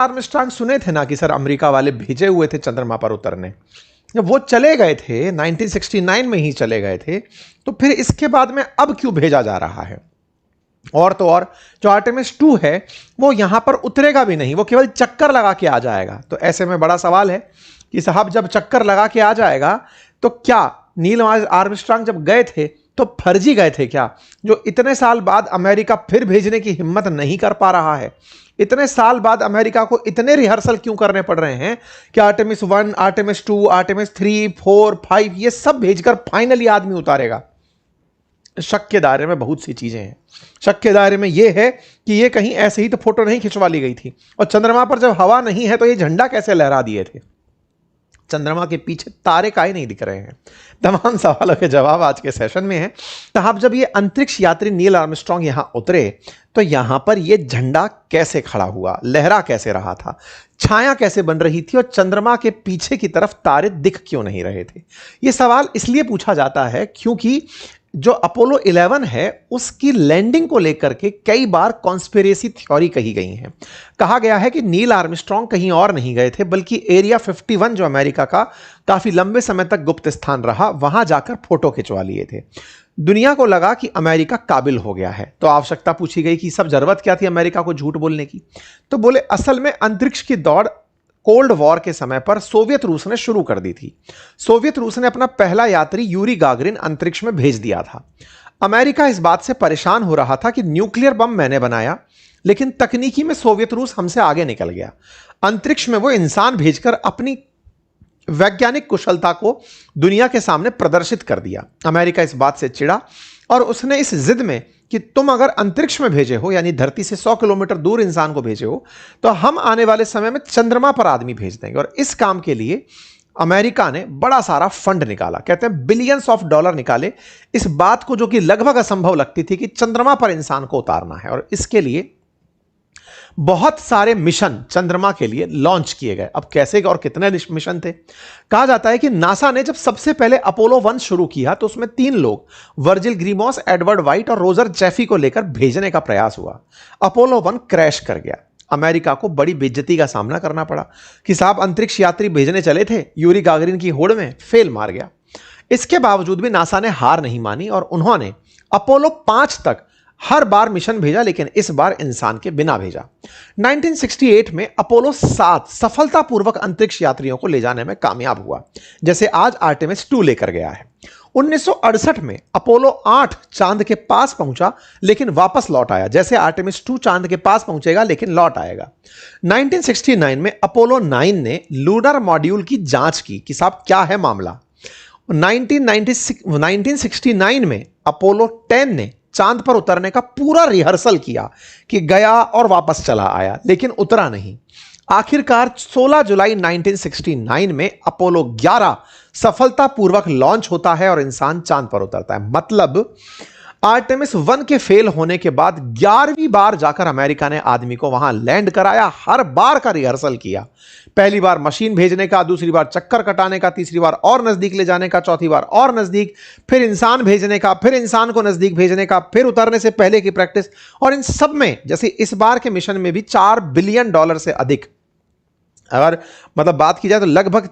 Armstrong सुने थे ना कि सर अमेरिका वाले भेजे हुए थे चंद्रमा पर उतरने, जब वो चले गए थे 1969 में ही चले गए थे, तो फिर इसके बाद में अब क्यों भेजा जा रहा है? और तो और जो आर्टेमिस 2 है वो यहां पर उतरेगा भी नहीं, वो केवल चक्कर लगा के आ जाएगा। तो ऐसे में बड़ा सवाल है कि साहब जब चक्कर लगा के आ जाएगा तो क्या नील आर्मस्ट्रांग जब गए थे तो फर्जी गए थे क्या, जो इतने साल बाद अमेरिका फिर भेजने की हिम्मत नहीं कर पा रहा है? इतने साल बाद अमेरिका को इतने रिहर्सल क्यों करने पड़ रहे हैं कि आर्टेमिस 1, आर्टेमिस 2, आर्टेमिस 3, 4, 5 ये सब भेजकर फाइनली आदमी उतारेगा? शक के दायरे में बहुत सी चीजें हैं। शक के दायरे में यह है कि ये कहीं ऐसे ही तो फोटो नहीं खिंचवा ली गई थी, और चंद्रमा पर जब हवा नहीं है तो ये झंडा कैसे लहरा दिए थे? चंद्रमा के पीछे तारे काहे नहीं दिख रहे हैं? तमाम सवालों के जवाब आज के सेशन में हैं। तो अब जब ये अंतरिक्ष यात्री नील आर्मस्ट्रांग यहां उतरे तो यहां पर ये झंडा कैसे खड़ा हुआ, लहरा कैसे रहा था, छाया कैसे बन रही थी, और चंद्रमा के पीछे की तरफ तारे दिख क्यों नहीं रहे थे? यह सवाल इसलिए पूछा जाता है क्योंकि जो अपोलो 11 है उसकी लैंडिंग को लेकर के कई बार कॉन्स्पिरेसी थ्योरी कही गई है। कहा गया है कि नील आर्मस्ट्रांग कहीं और नहीं गए थे, बल्कि एरिया 51 जो अमेरिका का काफी लंबे समय तक गुप्त स्थान रहा, वहां जाकर फोटो खिंचवा लिए थे। दुनिया को लगा कि अमेरिका काबिल हो गया है, तो आवश्यकता पूछी गई कि सब जरूरत क्या थी अमेरिका को झूठ बोलने की? तो बोले असल में अंतरिक्ष की दौड़ कोल्ड वॉर के समय पर सोवियत रूस ने शुरू कर दी थी। सोवियत रूस ने अपना पहला यात्री यूरी गागरिन अंतरिक्ष में भेज दिया था। अमेरिका इस बात से परेशान हो रहा था कि न्यूक्लियर बम मैंने बनाया, लेकिन तकनीकी में सोवियत रूस हमसे आगे निकल गया। अंतरिक्ष में वो इंसान भेजकर अपनी वैज्ञानिक कुशलता को दुनिया के सामने प्रदर्शित कर दिया। अमेरिका इस बात से चिढ़ा और उसने इस जिद में कि तुम अगर अंतरिक्ष में भेजे हो, यानी धरती से 100 किलोमीटर दूर इंसान को भेजे हो, तो हम आने वाले समय में चंद्रमा पर आदमी भेज देंगे। और इस काम के लिए अमेरिका ने बड़ा सारा फंड निकाला, कहते हैं बिलियंस ऑफ डॉलर निकाले, इस बात को जो कि लगभग असंभव लगती थी कि चंद्रमा पर इंसान को उतारना है। और इसके लिए बहुत सारे मिशन चंद्रमा के लिए लॉन्च किए गए। अब कैसे और कितने मिशन थे? कहा जाता है कि नासा ने जब सबसे पहले अपोलो 1 शुरू किया तो उसमें 3 लोग, वर्जिल ग्रीमोस, एडवर्ड वाइट और रोजर जेफी को लेकर भेजने का प्रयास हुआ। अपोलो 1 क्रैश कर गया। अमेरिका को बड़ी बेइज्जती का सामना करना पड़ा कि साहब अंतरिक्ष यात्री भेजने चले थे, यूरी गागरिन की होड़ में फेल मार गया। इसके बावजूद भी नासा ने हार नहीं मानी और उन्होंने अपोलो 5 तक हर बार मिशन भेजा, लेकिन इस बार इंसान के बिना भेजा। 1968 में अपोलो 7 सफलतापूर्वक अंतरिक्ष यात्रियों को ले जाने में कामयाब हुआ, जैसे आज आर्टेमिस 2 लेकर गया है। 1968 में अपोलो 8 चांद के पास पहुंचा लेकिन वापस लौट आया, जैसे आर्टेमिस 2 चांद के पास पहुंचेगा लेकिन लौट आएगा। 1969 में अपोलो 9 ने लूनर मॉड्यूल की जांच की कि साहब क्या है मामला। 1969 में अपोलो 10 ने चांद पर उतरने का पूरा रिहर्सल किया कि गया और वापस चला आया, लेकिन उतरा नहीं। आखिरकार 16 जुलाई 1969 में अपोलो 11 सफलतापूर्वक लॉन्च होता है और इंसान चांद पर उतरता है। मतलब आर्टेमिस 1 के फेल होने के बाद 11वीं बार जाकर अमेरिका ने आदमी को वहां लैंड कराया, हर बार का रिहर्सल किया। पहली बार मशीन भेजने का, दूसरी बार चक्कर कटाने का, तीसरी बार और नजदीक ले जाने का, चौथी बार और नजदीक, फिर इंसान भेजने का, फिर इंसान को नजदीक भेजने का, फिर उतरने से पहले की प्रैक्टिस। और इन सब में जैसे इस बार के मिशन में भी $4 बिलियन से अधिक, अगर मतलब बात की जाए तो लगभग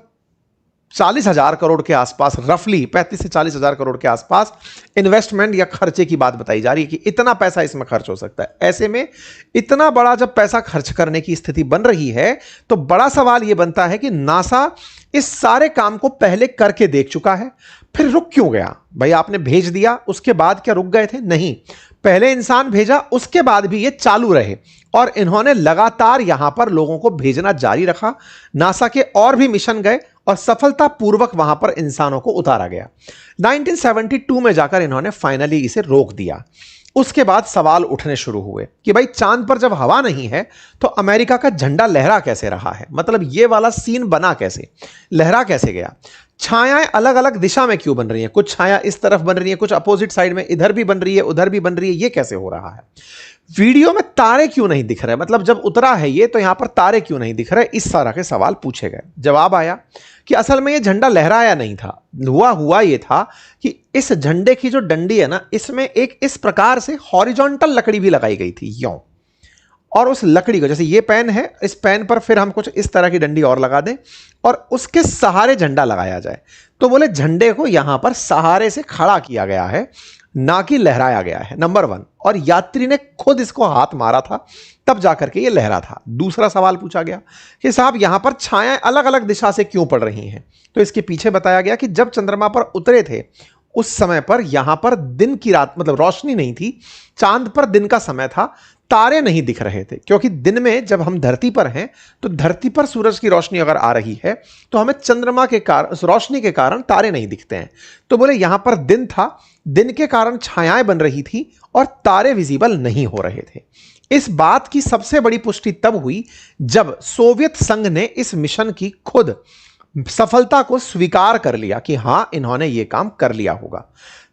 40,000 करोड़ के आसपास, रफली 35 से 40,000 करोड़ के आसपास इन्वेस्टमेंट या खर्चे की बात बताई जा रही है कि इतना पैसा इसमें खर्च हो सकता है। ऐसे में इतना बड़ा जब पैसा खर्च करने की स्थिति बन रही है तो बड़ा सवाल यह बनता है कि नासा इस सारे काम को पहले करके देख चुका है, फिर रुक क्यों गया? भाई आपने भेज दिया, उसके बाद क्या रुक गए थे? नहीं, पहले इंसान भेजा, उसके बाद भी ये चालू रहे और इन्होंने लगातार यहां पर लोगों को भेजना जारी रखा। नासा के और भी मिशन गए और सफलतापूर्वक वहां पर इंसानों को उतारा गया। 1972 में जाकर इन्होंने फाइनली इसे रोक दिया। उसके बाद सवाल उठने शुरू हुए कि भाई चांद पर जब हवा नहीं है तो अमेरिका का झंडा लहरा कैसे रहा है? मतलब ये वाला सीन बना कैसे, लहरा कैसे गया? छायाएं अलग अलग दिशा में क्यों बन रही हैं? कुछ छाया इस तरफ बन रही है, कुछ अपोजिट साइड में, इधर भी बन रही है, उधर भी बन रही है, ये कैसे हो रहा है? वीडियो में तारे क्यों नहीं दिख रहे? मतलब जब उतरा है ये तो यहां पर तारे क्यों नहीं दिख रहे? इस तरह के सवाल पूछे गए। जवाब आया कि असल में ये झंडा लहराया नहीं था। हुआ ये था कि इस झंडे की जो डंडी है ना, इसमें एक इस प्रकार से हॉरिजॉन्टल लकड़ी भी लगाई गई थी, यों, और उस लकड़ी को, जैसे ये पेन है, इस पेन पर फिर हम कुछ इस तरह की डंडी और लगा दें और उसके सहारे झंडा लगाया जाए। तो बोले झंडे को यहां पर सहारे से खड़ा किया गया है, ना कि लहराया गया है, नंबर 1। और यात्री ने खुद इसको हाथ मारा था, तब जाकर के ये लहरा था। दूसरा सवाल पूछा गया कि साहब यहां पर छायाएं अलग अलग दिशा से क्यों पड़ रही हैं? तो इसके पीछे बताया गया कि जब चंद्रमा पर उतरे थे उस समय पर यहां पर दिन की रात, मतलब रोशनी नहीं थी, चांद पर दिन का समय था, तारे नहीं दिख रहे थे, क्योंकि दिन में जब हम धरती पर हैं तो धरती पर सूरज की रोशनी अगर आ रही है तो हमें चंद्रमा के कारण, उस रोशनी के कारण तारे नहीं दिखते हैं। तो बोले यहां पर दिन था, दिन के कारण छायाएं बन रही थी और तारे विजिबल नहीं हो रहे थे। इस बात की सबसे बड़ी पुष्टि तब हुई जब सोवियत संघ ने इस मिशन की खुद सफलता को स्वीकार कर लिया कि हां इन्होंने यह काम कर लिया होगा।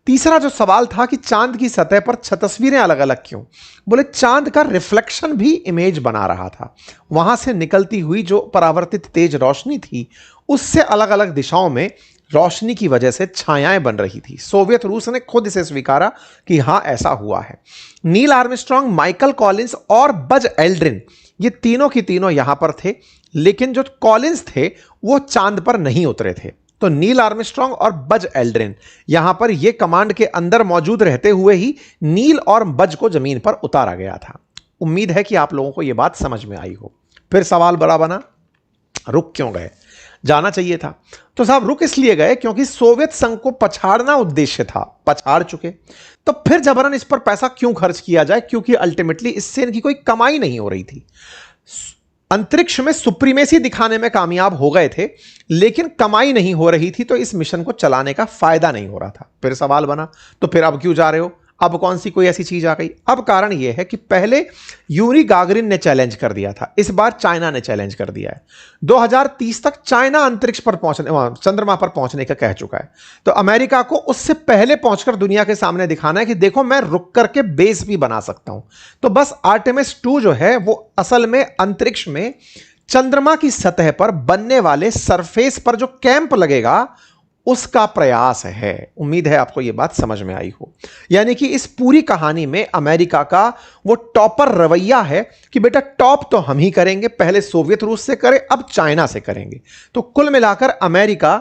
तीसरा जो सवाल था कि चांद की सतह पर तस्वीरें अलग अलग क्यों? बोले चांद का रिफ्लेक्शन भी इमेज बना रहा था, वहां से निकलती हुई जो परावर्तित तेज रोशनी थी उससे अलग अलग दिशाओं में रोशनी की वजह से छायाएं बन रही थी। सोवियत रूस ने खुद इसे स्वीकारा कि हां ऐसा हुआ है। नील आर्मस्ट्रांग, माइकल कॉलिंस और बज एल्ड्रिन, ये तीनों की तीनों यहां पर थे, लेकिन जो कॉलिंस थे वो चांद पर नहीं उतरे थे। तो नील आर्मस्ट्रांग और बज एल्ड्रिन यहां पर ये कमांड के अंदर मौजूद रहते हुए ही नील और बज को जमीन पर उतारा गया था। उम्मीद है कि आप लोगों को यह बात समझ में आई हो। फिर सवाल बड़ा बना, रुक क्यों गए? जाना चाहिए था। तो साहब रुक इसलिए गए क्योंकि सोवियत संघ को पछाड़ना उद्देश्य था, पछाड़ चुके, तो फिर जबरन इस पर पैसा क्यों खर्च किया जाए? क्योंकि अल्टीमेटली इससे इनकी कोई कमाई नहीं हो रही थी। अंतरिक्ष में सुप्रीमेसी दिखाने में कामयाब हो गए थे, लेकिन कमाई नहीं हो रही थी, तो इस मिशन को चलाने का फायदा नहीं हो रहा था। फिर सवाल बना, तो फिर अब क्यों जा रहे हो? अब कौन सी कोई ऐसी चीज आ गई? अब कारण यह है कि पहले यूरी गागरिन ने चैलेंज कर दिया था, इस बार चाइना ने चैलेंज कर दिया है। 2030 तक चाइना अंतरिक्ष पर पहुंचने, चंद्रमा पर पहुंचने का कह चुका है। तो अमेरिका को उससे पहले पहुंचकर दुनिया के सामने दिखाना है कि देखो मैं रुक करके बेस भी बना सकता हूं। तो बस आर्टेमिस 2 जो है वो असल में अंतरिक्ष में चंद्रमा की सतह पर बनने वाले सरफेस पर जो कैंप लगेगा उसका प्रयास है। उम्मीद है आपको यह बात समझ में आई हो। यानी कि इस पूरी कहानी में अमेरिका का वो टॉपर रवैया है कि बेटा टॉप तो हम ही करेंगे, पहले सोवियत रूस से करें, अब चाइना से करेंगे। तो कुल मिलाकर अमेरिका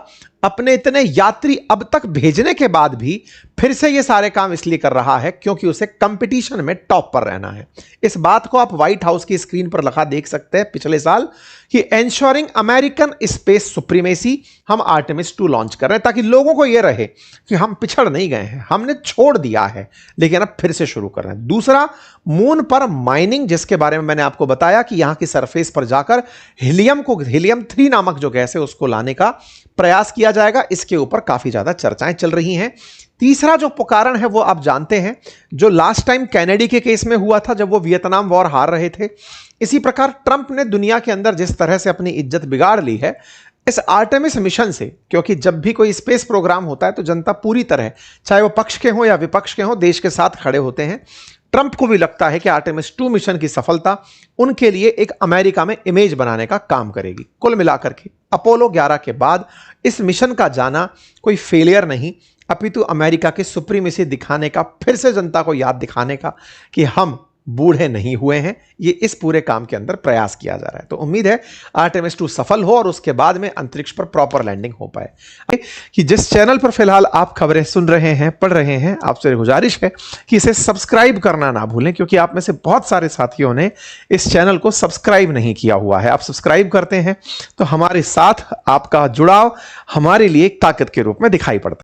अपने इतने यात्री अब तक भेजने के बाद भी फिर से ये सारे काम इसलिए कर रहा है क्योंकि उसे कंपटीशन में टॉप पर रहना है। इस बात को आप व्हाइट हाउस की स्क्रीन पर लिखा देख सकते हैं पिछले साल कि एंश्योरिंग अमेरिकन स्पेस सुप्रीमेसी, हम आर्टेमिस 2 लॉन्च कर रहे हैं ताकि लोगों को यह रहे कि हम पिछड़ नहीं गए हैं, हमने छोड़ दिया है लेकिन अब फिर से शुरू कर रहे हैं। दूसरा, मून पर माइनिंग, जिसके बारे में मैंने आपको बताया कि यहां की सरफेस पर जाकर हीलियम 3 नामक जो गैस है उसको लाने का प्रयास किया जाएगा। इसके ऊपर काफी ज्यादा चर्चाएं चल रही हैं। तीसरा जो कारण है वो आप जानते हैं, जो लास्ट टाइम कैनेडी के केस में हुआ था जब वो वियतनाम वॉर हार रहे थे। इसी प्रकार ट्रंप ने दुनिया के अंदर जिस तरह से अपनी इज्जत बिगाड़ ली है इस आर्टेमिस मिशन से, क्योंकि जब भी कोई स्पेस प्रोग्राम होता है तो जनता पूरी तरह, चाहे वो पक्ष के हो या विपक्ष के हो, देश के साथ खड़े होते हैं। ट्रंप को भी लगता है कि आर्टेमिस 2 मिशन की सफलता उनके लिए एक अमेरिका में इमेज बनाने का काम करेगी। कुल मिलाकर के अपोलो 11 के बाद इस मिशन का जाना कोई फेलियर नहीं, अपितु अमेरिका की सुप्रीमेसी दिखाने का, फिर से जनता को याद दिखाने का कि हम बूढ़े नहीं हुए हैं, ये इस पूरे काम के अंदर प्रयास किया जा रहा है। तो उम्मीद है आर्टेमिस 2 सफल हो और उसके बाद में अंतरिक्ष पर प्रॉपर लैंडिंग हो पाए। कि जिस चैनल पर फिलहाल आप खबरें सुन रहे हैं, पढ़ रहे हैं, आपसे गुजारिश है कि इसे सब्सक्राइब करना ना भूलें, क्योंकि आप में से बहुत सारे साथियों ने इस चैनल को सब्सक्राइब नहीं किया हुआ है। आप सब्सक्राइब करते हैं तो हमारे साथ आपका जुड़ाव हमारे लिए एक ताकत के रूप में दिखाई पड़ता है।